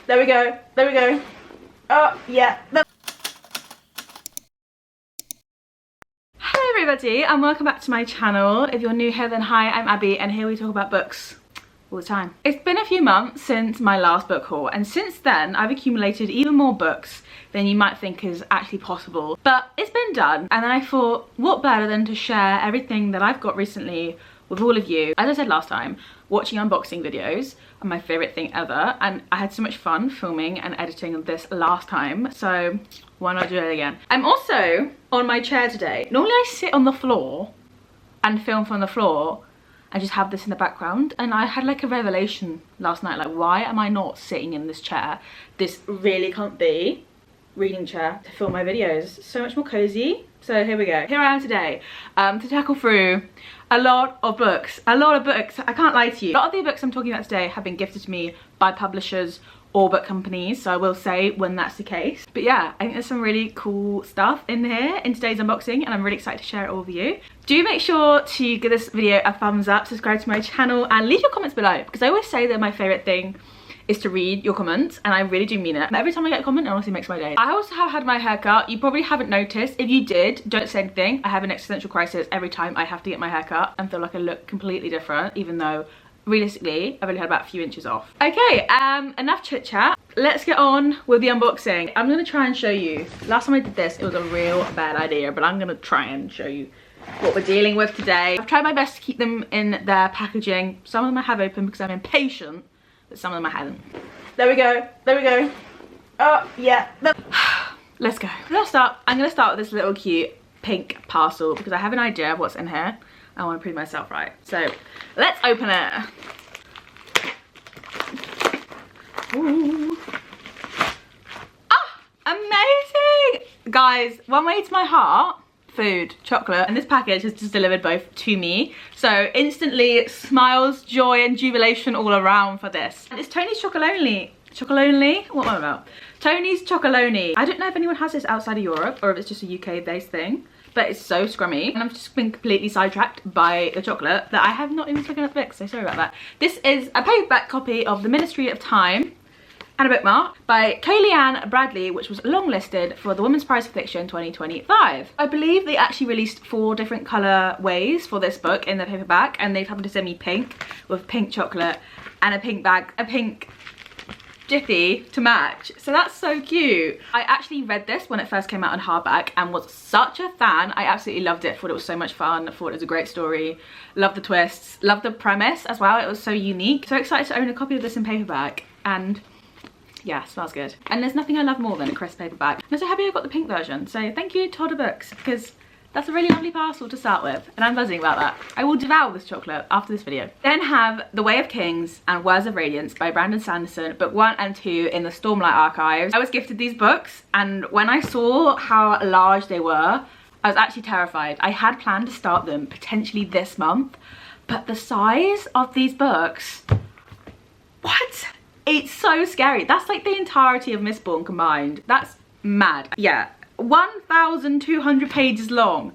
There we go. There we go. Oh, yeah. Hello everybody and welcome back to my channel. If you're new here, then hi, I'm Abby and here we talk about books all the time. It's been a few months since my last book haul, and since then I've accumulated even more books than you might think is actually possible. But it's been done, and then I thought, what better than to share everything that I've got recently with all of you. As I said last time, watching unboxing videos are my favourite thing ever, and I had so much fun filming and editing this last time, so why not do it again? I'm also on my chair today. Normally I sit on the floor and film from the floor and just have this in the background, and I had like a revelation last night, like why am I not sitting in this chair, this really comfy reading chair, to film my videos? So much more cozy. So here we go. Here I am today to tackle through a lot of books. I can't lie to you. A lot of the books I'm talking about today have been gifted to me by publishers or book companies, so I will say when that's the case. But yeah, I think there's some really cool stuff in here in today's unboxing, and I'm really excited to share it all with you. Do make sure to give this video a thumbs up, subscribe to my channel, and leave your comments below, because I always say that my favourite thing is to read your comments, and I really do mean it. Every time I get a comment, it honestly makes my day. I also have had my hair cut. You probably haven't noticed. If you did, don't say anything. I have an existential crisis every time I have to get my hair cut and feel like I look completely different, even though realistically I've only had about a few inches off. Okay, enough chit chat. Let's get on with the unboxing. I'm gonna try and show you. Last time I did this, it was a real bad idea, but I'm gonna try and show you what we're dealing with today. I've tried my best to keep them in their packaging. Some of them I have open because I'm impatient, but some of them I haven't. There we go. There we go. Oh, yeah. Let's go. I'm gonna start with this little cute pink parcel because I have an idea of what's in here. I want to prove myself right. So let's open it. Ooh. Ah, amazing! Guys, one way to my heart, food, chocolate, and this package is just delivered both to me. So instantly smiles, joy, and jubilation all around for this. And it's Tony's Chocolonely. Chocolonely? What am I about? Tony's Chocolonely. I don't know if anyone has this outside of Europe or if it's just a UK based thing, but it's so scrummy, and I've just been completely sidetracked by the chocolate that I have not even taken up the book, so sorry about that. This is a paperback copy of The Ministry of Time and a bookmark by Kellyanne Bradley, which was longlisted for the Women's Prize for Fiction 2025. I believe they actually released 4 different colour ways for this book in the paperback, and they've happened to send me pink with pink chocolate and a pink bag, a pink jiffy to match. So that's so cute. I actually read this when it first came out on hardback and was such a fan. I absolutely loved it, thought it was so much fun, thought it was a great story, loved the twists, loved the premise as well. It was so unique. So excited to own a copy of this in paperback, and yeah, smells good. And there's nothing I love more than a crisp paperback. I'm so happy I got the pink version, so thank you Todd Books, because that's a really lovely parcel to start with, and I'm buzzing about that. I will devour this chocolate after this video. Then have The Way of Kings and Words of Radiance by Brandon Sanderson, book 1 and 2 in the Stormlight Archives. I was gifted these books, and when I saw how large they were, I was actually terrified. I had planned to start them potentially this month, but the size of these books, what? It's so scary. That's like the entirety of Mistborn combined. That's mad. Yeah. 1,200 pages long.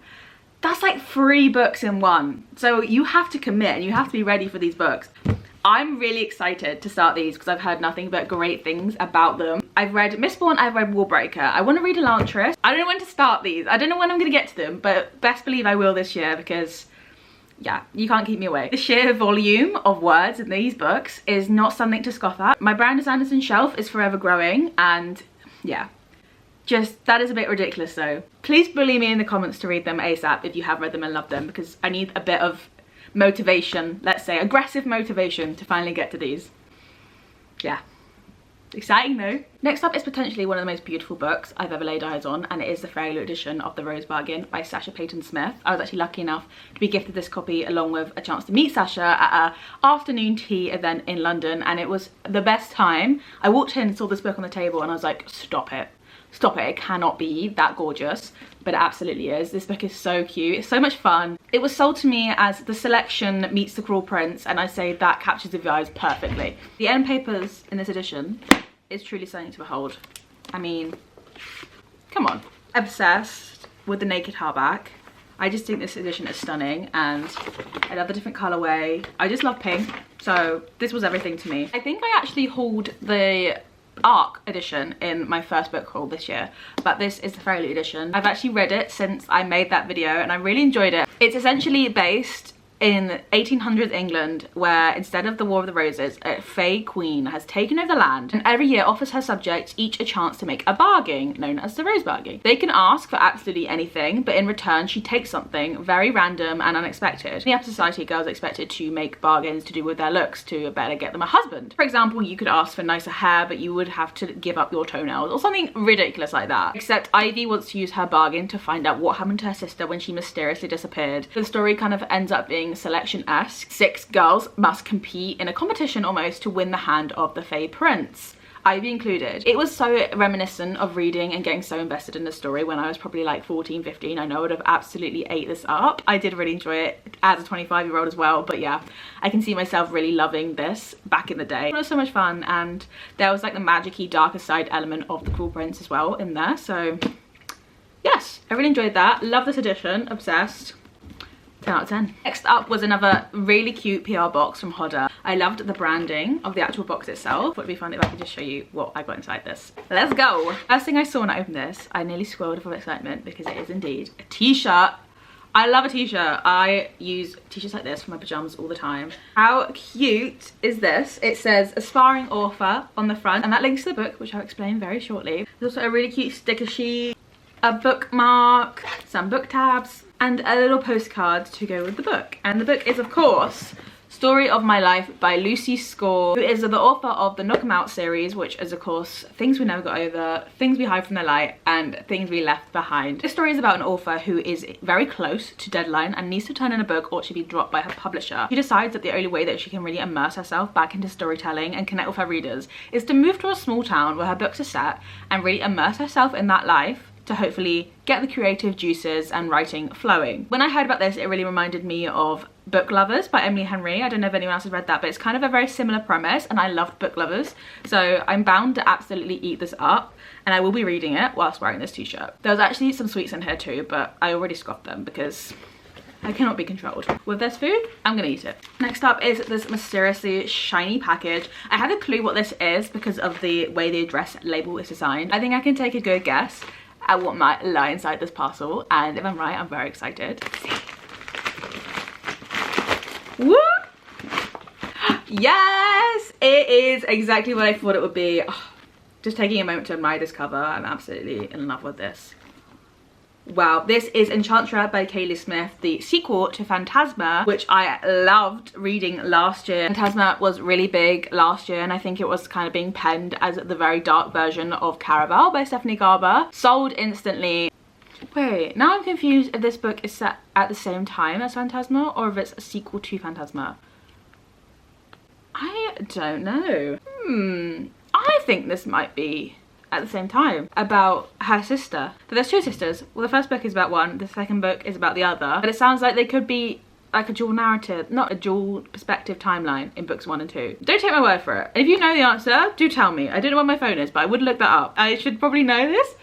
That's like 3 books in one. So you have to commit and you have to be ready for these books. I'm really excited to start these because I've heard nothing but great things about them. I've read Mistborn, I've read Warbreaker. I want to read Elantris. I don't know when to start these. I don't know when I'm going to get to them, but best believe I will this year because yeah, you can't keep me away. The sheer volume of words in these books is not something to scoff at. My Brandon Sanderson shelf is forever growing, and yeah, just that is a bit ridiculous though. Please bully me in the comments to read them ASAP if you have read them and loved them, because I need a bit of motivation, let's say aggressive motivation, to finally get to these. Yeah. Exciting though. Next up is potentially one of the most beautiful books I've ever laid eyes on, and it is the fairyloot edition of The Rose Bargain by Sasha Payton Smith. I was actually lucky enough to be gifted this copy along with a chance to meet Sasha at an afternoon tea event in London, and it was the best time. I walked in and saw this book on the table and I was like, stop it. Stop it, it cannot be that gorgeous, but it absolutely is. This book is so cute, it's so much fun. It was sold to me as the selection meets the Cruel Prince, and I say that captures the vibes perfectly. The end papers in this edition is truly something to behold. I mean, come on. Obsessed with the naked hardback. I just think this edition is stunning, and I love the different colorway. I just love pink, so this was everything to me. I think I actually hauled the ARC edition in my first book haul this year, but this is the fairyloot edition. I've actually read it since I made that video and I really enjoyed it. It's essentially based in 1800s England, where instead of the War of the Roses, a fae queen has taken over the land and every year offers her subjects each a chance to make a bargain known as the rose bargain. They can ask for absolutely anything, but in return she takes something very random and unexpected. In the upper society, girls are expected to make bargains to do with their looks to better get them a husband. For example, you could ask for nicer hair, but you would have to give up your toenails or something ridiculous like that. Except Ivy wants to use her bargain to find out what happened to her sister when she mysteriously disappeared. The story kind of ends up being selection-esque. 6 girls must compete in a competition almost to win the hand of the Fae Prince, Ivy included. It was so reminiscent of reading and getting so invested in the story when I was probably like 14, 15. I know I would have absolutely ate this up. I did really enjoy it as a 25-year-old as well, but yeah, I can see myself really loving this back in the day. It was so much fun, and there was like the magic-y darker side element of the Cruel Prince as well in there, so yes, I really enjoyed that. Love this edition, obsessed. 10 out of 10. Next up was another really cute PR box from Hodder. I loved the branding of the actual box itself. It would be fun if I could just show you what I got inside this. Let's go. First thing I saw when I opened this, I nearly squirreled from excitement because it is indeed a t-shirt. I love a t-shirt. I use t-shirts like this for my pajamas all the time. How cute is this? It says aspiring author on the front, and that links to the book, which I'll explain very shortly. There's also a really cute sticker sheet, a bookmark, some book tabs, and a little postcard to go with the book. And the book is, of course, Story of My Life by Lucy Score, who is the author of the Knock 'em Out series, which is, of course, Things We Never Got Over, Things We Hide from the Light, and Things We Left Behind. This story is about an author who is very close to deadline and needs to turn in a book or she'll be dropped by her publisher. She decides that the only way that she can really immerse herself back into storytelling and connect with her readers is to move to a small town where her books are set and really immerse herself in that life to hopefully get the creative juices and writing flowing. When I heard about this, it really reminded me of Book Lovers by Emily Henry. I don't know if anyone else has read that, but it's kind of a very similar premise, and I loved Book Lovers, so I'm bound to absolutely eat this up, and I will be reading it whilst wearing this t-shirt. There was actually some sweets in here too, but I already scoffed them because I cannot be controlled. With this food, I'm gonna eat it. Next up is this mysteriously shiny package. I had a clue what this is because of the way the address label is designed. I think I can take a good guess at what might lie inside this parcel, and if I'm right, I'm very excited. Woo! Yes, it is exactly what I thought it would be. Oh, just taking a moment to admire this cover, I'm absolutely in love with this. Wow, this is Enchantra by Kaylee Smith, the sequel to Phantasma, which I loved reading last year. Phantasma was really big last year, and I think it was kind of being penned as the very dark version of Caraval by Stephanie Garber. Sold instantly. Wait, now I'm confused if this book is set at the same time as Phantasma or if it's a sequel to Phantasma. I don't know. I think this might be at the same time, about her sister. But there's 2 sisters. Well, the first book is about one, the second book is about the other. But it sounds like they could be like a dual narrative, not a dual perspective timeline in books 1 and 2. Don't take my word for it. If you know the answer, do tell me. I don't know where my phone is, but I would look that up. I should probably know this.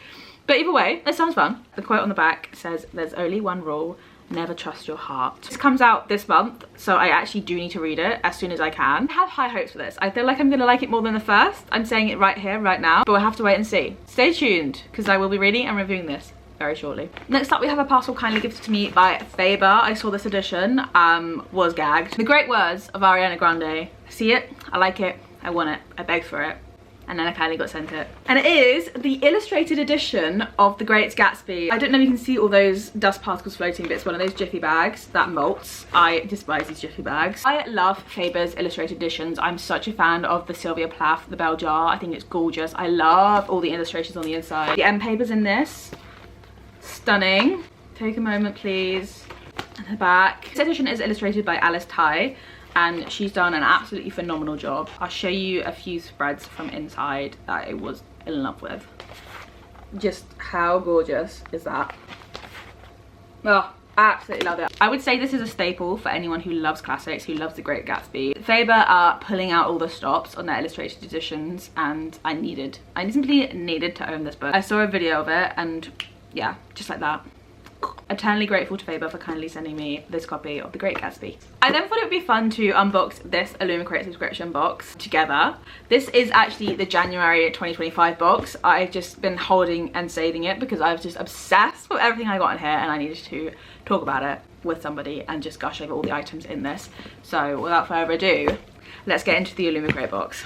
But either way, this sounds fun. The quote on the back says, "There's only one rule. Never trust your heart." This comes out this month, so I actually do need to read it as soon as I can. I have high hopes for this. I feel like I'm gonna like it more than the first. I'm saying it right here, right now, but we'll have to wait and see. Stay tuned, because I will be reading and reviewing this very shortly. Next up, we have a parcel kindly gifted to me by Faber. I saw this edition, was gagged. The Great Words of Ariana Grande. See it, I like it, I want it, I begged for it. And then I kindly got sent it. And it is the illustrated edition of The Great Gatsby. I don't know if you can see all those dust particles floating, but it's one of those Jiffy bags that molts. I despise these Jiffy bags. I love Faber's illustrated editions. I'm such a fan of the Sylvia Plath, the bell jar. I think it's gorgeous. I love all the illustrations on the inside. The end papers in this, stunning. Take a moment, please. And the back. This edition is illustrated by Alice Ty, and she's done an absolutely phenomenal job. I'll show you a few spreads from inside that I was in love with. Just how gorgeous is that? Oh, absolutely love it. I would say this is a staple for anyone who loves classics, who loves The Great Gatsby. Faber are pulling out all the stops on their illustrated editions, and I simply needed to own this book. I saw a video of it, and yeah, just like that. Eternally grateful to Faber for kindly sending me this copy of The Great Gatsby. I then thought it would be fun to unbox this Illumicrate subscription box together. This is actually the January 2025 box. I've just been holding and saving it because I was just obsessed with everything I got in here and I needed to talk about it with somebody and just gush over all the items in this. So without further ado, let's get into the Illumicrate box.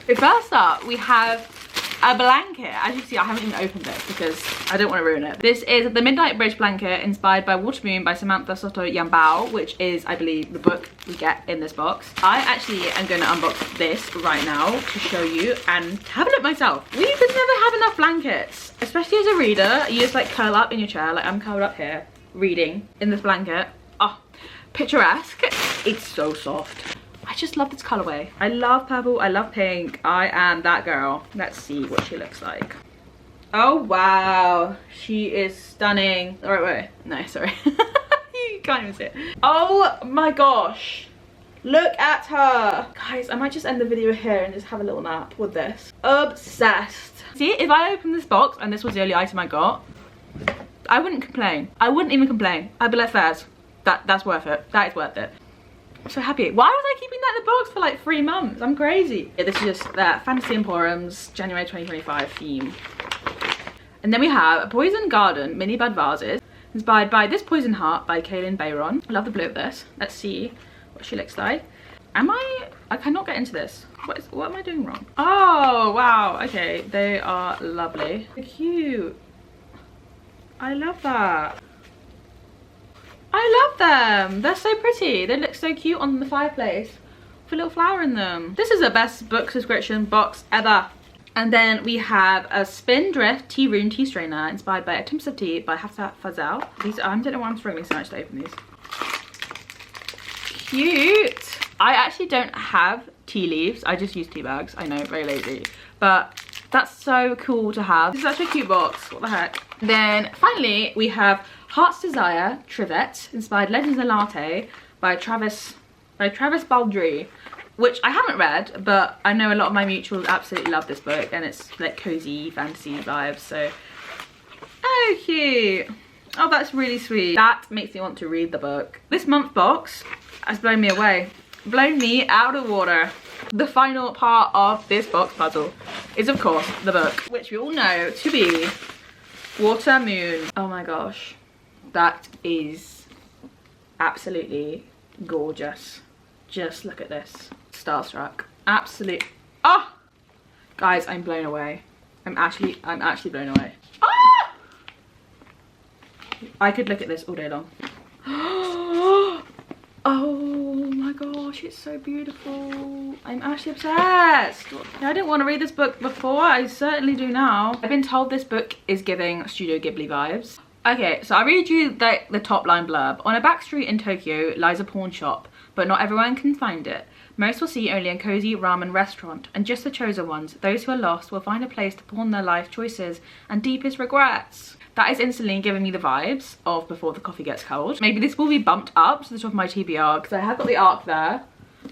So first up, we have a blanket. As you see, I haven't even opened it because I don't want to ruin it. This is the Midnight Bridge blanket inspired by Water Moon by Samantha Soto Yambao, which is, I believe, the book we get in this box. I actually am going to unbox this right now to show you and have a look myself. We just never have enough blankets, especially as a reader. You just like curl up in your chair, like I'm curled up here reading in this blanket. Oh, picturesque. It's so soft. I just love this colorway. I love purple, I love pink. I am that girl. Let's see what she looks like. Oh wow, she is stunning. All right, wait, no, sorry. You can't even see it. Oh my gosh, look at her. Guys, I might just end the video here and just have a little nap with this. Obsessed. See, if I opened this box and this was the only item I got, I wouldn't complain. I wouldn't even complain. I'd be like, fairs, that's worth it. That is worth it. I'm so happy. Why was I keeping that in the box for like 3 months? I'm crazy. Yeah, this is just that Fantasy Emporium's January 2025 theme. And then we have a Poison Garden mini bud vases inspired by This Poison Heart by Kaylin Bayron. I love the blue of this. Let's see what she looks like. I cannot get into this. What am I doing wrong? Oh, wow. Okay, they are lovely. They're cute. I love that. I love them. They're so pretty. They look so cute on the fireplace with a little flower in them. This is the best book subscription box ever. And then we have a Spindrift Tea Room Tea Strainer inspired by Attempts of Tea by Hafsa Fazal. These, I don't know why I'm struggling so much to open these. Cute. I actually don't have tea leaves. I just use tea bags. I know, very lazy. But that's so cool to have. This is such a cute box. What the heck? Then finally we have Heart's Desire Trivet inspired Legends and Latte by Travis Baldry, which I haven't read, but I know a lot of my mutuals absolutely love this book and it's like cozy fantasy vibes. So oh, cute. Oh, that's really sweet. That makes me want to read the book. This month's box has blown me away, blown me out of the water. The final part of this box puzzle is of course the book, which we all know to be Water Moon. Oh my gosh, that is absolutely gorgeous. Just look at this. Starstruck. Absolute. Oh, guys, I'm blown away. I'm actually blown away. Ah! I could look at this all day long. Oh my gosh, it's so beautiful. I'm actually obsessed. I didn't want to read this book before. I certainly do now. I've been told this book is giving Studio Ghibli vibes. Okay, so I'll read you the top line blurb. On a back street in Tokyo lies a pawn shop, but not everyone can find it. Most will see only a cozy ramen restaurant, and just the chosen ones, those who are lost, will find a place to pawn their life choices and deepest regrets. That is instantly giving me the vibes of Before the Coffee Gets Cold. Maybe this will be bumped up to the top of my TBR because I have got the arc there,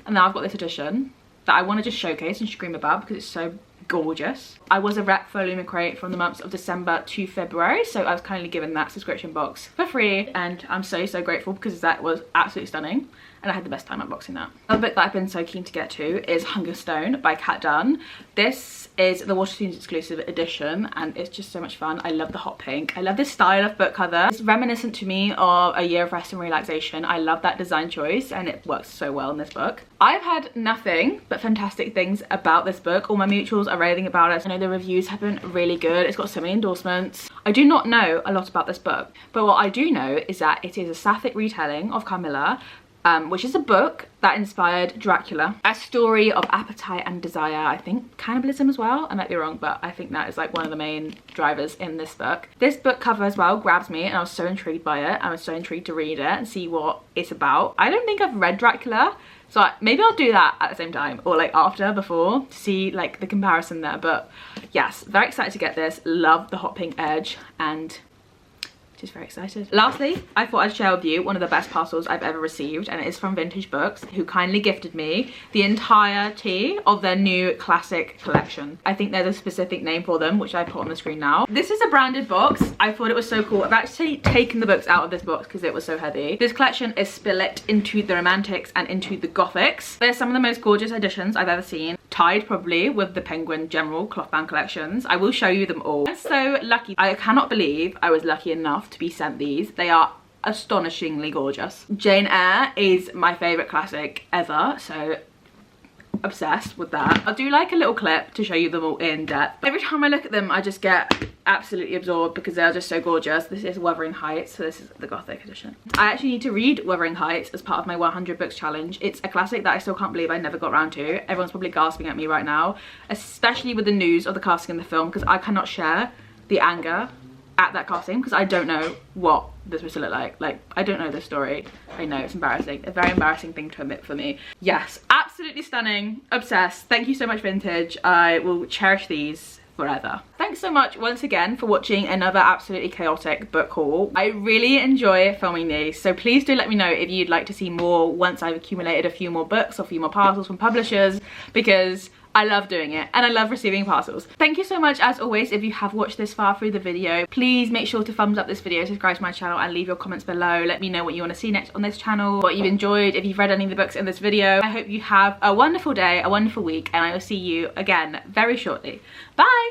and now I've got this edition that I want to just showcase and scream about because it's so gorgeous. I was a rep for Illumicrate from the months of December to February, so I was kindly given that subscription box for free, and I'm so grateful because that was absolutely stunning and I had the best time unboxing that. Another book that I've been so keen to get to is Hungerstone by Kat Dunn. This is the Waterstones exclusive edition and it's just so much fun. I love the hot pink. I love this style of book cover. It's reminiscent to me of A Year of Rest and Relaxation. I love that design choice and it works so well in this book. I've had nothing but fantastic things about this book. All my mutuals are raving about it. I know the reviews have been really good. It's got so many endorsements. I do not know a lot about this book, but what I do know is that it is a sapphic retelling of Carmilla, which is a book that inspired Dracula. A story of appetite and desire, I think cannibalism as well. I might be wrong, but I think that is like one of the main drivers in this book. This book cover as well grabs me and I was so intrigued by it. I was so intrigued to read it and see what it's about. I don't think I've read Dracula, so maybe I'll do that at the same time or like after, before, to see like the comparison there. But yes, very excited to get this. Love the hot pink edge and Just very excited. Lastly, I thought I'd share with you one of the best parcels I've ever received, and it is from Vintage Books, who kindly gifted me the entirety of their new classic collection. I think there's a specific name for them, which I put on the screen now. This is a branded box. I thought it was so cool. I've actually taken the books out of this box because it was so heavy. This collection is split into the romantics and into the gothics. They're some of the most gorgeous editions I've ever seen, tied probably with the Penguin General clothbound collections. I will show you them all. I'm so lucky. I cannot believe I was lucky enough to be sent these. They are astonishingly gorgeous. Jane Eyre is my favorite classic ever, so obsessed with that. I'll do like a little clip to show you them all in depth. Every time I look at them, I just get absolutely absorbed because they're just so gorgeous. This is Wuthering Heights, so this is the gothic edition. I actually need to read Wuthering Heights as part of my 100 books challenge. It's a classic that I still can't believe I never got around to. Everyone's probably gasping at me right now, especially with the news of the casting in the film, because I cannot share the anger at that casting because I don't know what this was to look like. Like, I don't know this story. I know, it's embarrassing. A very embarrassing thing to admit for me. Yes, absolutely stunning. Obsessed. Thank you so much, Vintage. I will cherish these forever. Thanks so much once again for watching another absolutely chaotic book haul. I really enjoy filming these, so please do let me know if you'd like to see more once I've accumulated a few more books or a few more parcels from publishers, because I love doing it and I love receiving parcels. Thank you so much as always. If you have watched this far through the video, please make sure to thumbs up this video, subscribe to my channel and leave your comments below. Let me know what you want to see next on this channel, what you've enjoyed, if you've read any of the books in this video. I hope you have a wonderful day, a wonderful week, and I will see you again very shortly. Bye!